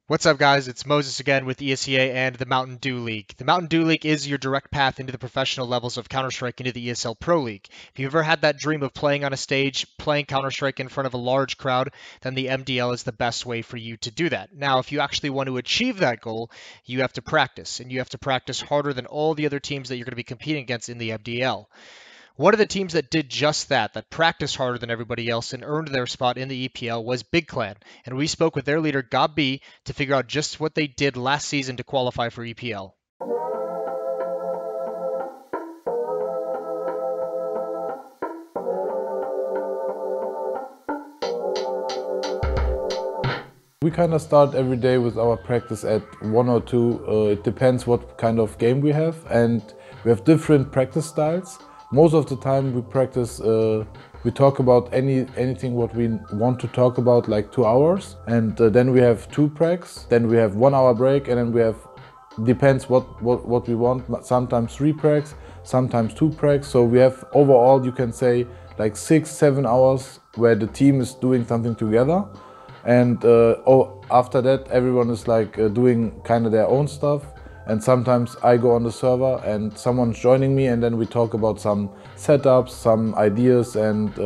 What's up, guys? It's Moses again with ESEA and the Mountain Dew League. The Mountain Dew League is your direct path into the professional levels of Counter-Strike into the ESL Pro League. If you've ever had that dream of playing on a stage, playing Counter-Strike in front of a large crowd, then the MDL is the best way for you to do that. Now, if you actually want to achieve that goal, you have to practice, and you have to practice harder than all the other teams that you're going to be competing against in the MDL. One of the teams that did just that practiced harder than everybody else and earned their spot in the EPL was Big Clan, and we spoke with their leader GOB B to figure out just what they did last season to qualify for EPL. We kind of start every day with our practice at 1 or 2. It depends what kind of game we have, and we have different practice styles. Most of the time we practice, we talk about anything what we want to talk about, like 2 hours. And then we have 2 pracs, then we have 1 hour break, and then we have, depends what we want, sometimes 3 pracs, sometimes 2 pracs. So we have overall, you can say, like 6-7 hours where the team is doing something together. And after that, everyone is like doing kind of their own stuff. And sometimes I go on the server and someone's joining me, and then we talk about some setups, some ideas, and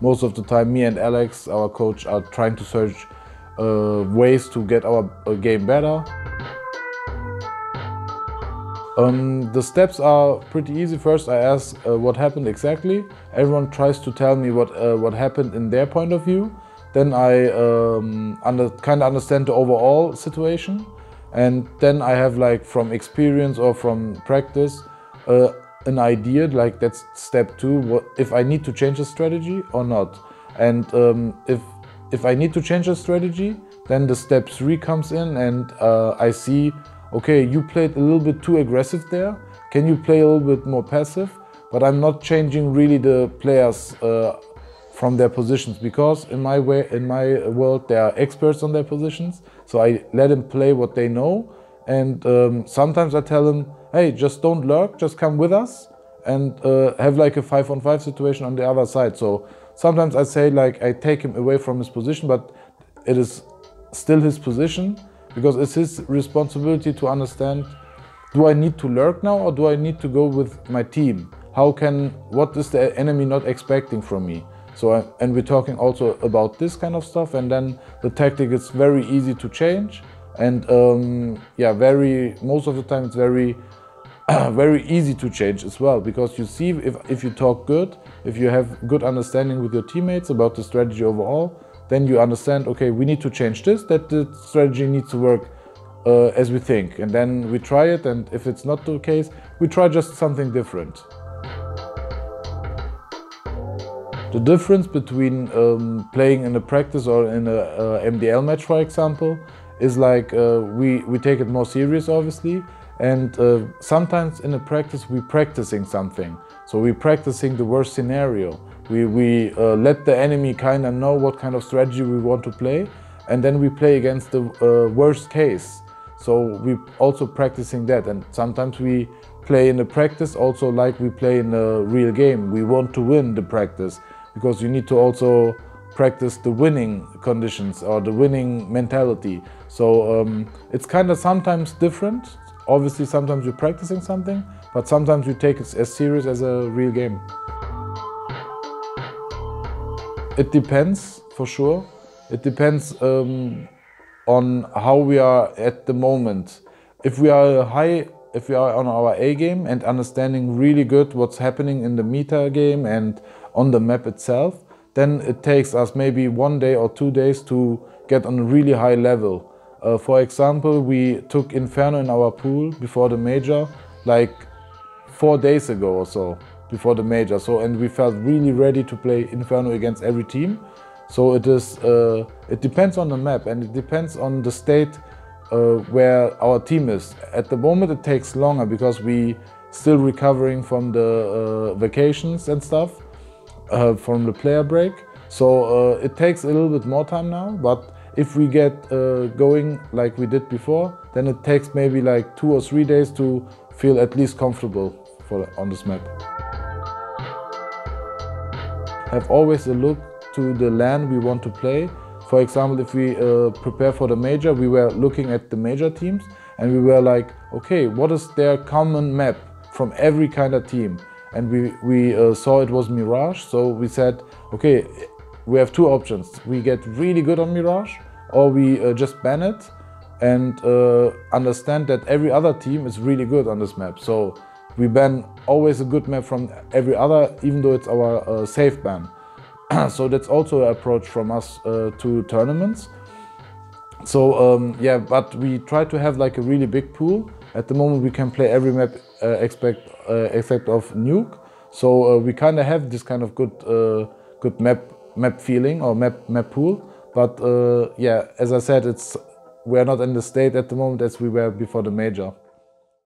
most of the time me and Alex, our coach, are trying to search ways to get our game better. The steps are pretty easy. First I ask what happened exactly. Everyone tries to tell me what happened in their point of view. Then I kind of understand the overall situation. And then I have, like, from experience or from practice, an idea, like that's step 2, if I need to change the strategy or not. And if I need to change the strategy, then the step 3 comes in, and I see, okay, you played a little bit too aggressive there. Can you play a little bit more passive? But I'm not changing really the players from their positions, because in my world they are experts on their positions, so I let them play what they know. And sometimes I tell them, hey, just don't lurk, just come with us and have like a 5-on-5 situation on the other side. So sometimes I say, like, I take him away from his position, but it is still his position, because it's his responsibility to understand, do I need to lurk now or do I need to go with my team? What is the enemy not expecting from me? So, and we're talking also about this kind of stuff, and then the tactic is very easy to change, and yeah, most of the time it's very very easy to change as well, because you see, if you talk good, if you have good understanding with your teammates about the strategy overall, then you understand, okay, we need to change this, that the strategy needs to work as we think, and then we try it, and if it's not the case, we try just something different. The difference between playing in a practice or in a MDL match, for example, is like we take it more serious, obviously, and sometimes in a practice we're practicing something. So we're practicing the worst scenario. We let the enemy kind of know what kind of strategy we want to play, and then we play against the worst case. So we're also practicing that, and sometimes we play in a practice also like we play in a real game. We want to win the practice, because you need to also practice the winning conditions or the winning mentality. So it's kind of sometimes different. Obviously, sometimes you're practicing something, but sometimes you take it as serious as a real game. It depends, for sure. It depends on how we are at the moment. If we are on our A game and understanding really good what's happening in the meta game and on the map itself, then it takes us maybe 1 day or 2 days to get on a really high level. For example, we took Inferno in our pool before the major, like 4 days ago or so, before the major. So, and we felt really ready to play Inferno against every team. So it depends on the map, and it depends on the state where our team is. At the moment it takes longer, because we still recovering from the vacations and stuff, from the player break. So it takes a little bit more time now, but if we get going like we did before, then it takes maybe like 2 or 3 days to feel at least comfortable on this map. Have always a look to the LAN we want to play. For example, if we prepare for the major, we were looking at the major teams and we were like, okay, what is their common map from every kind of team? And we saw it was Mirage, so we said, okay, we have two options. We get really good on Mirage, or we just ban it and understand that every other team is really good on this map. So we ban always a good map from every other, even though it's our safe ban. So that's also an approach from us to tournaments. So yeah, but we try to have like a really big pool. At the moment we can play every map except of Nuke. So we kind of have this kind of good map feeling or map pool. But yeah, as I said, we're not in the state at the moment as we were before the major.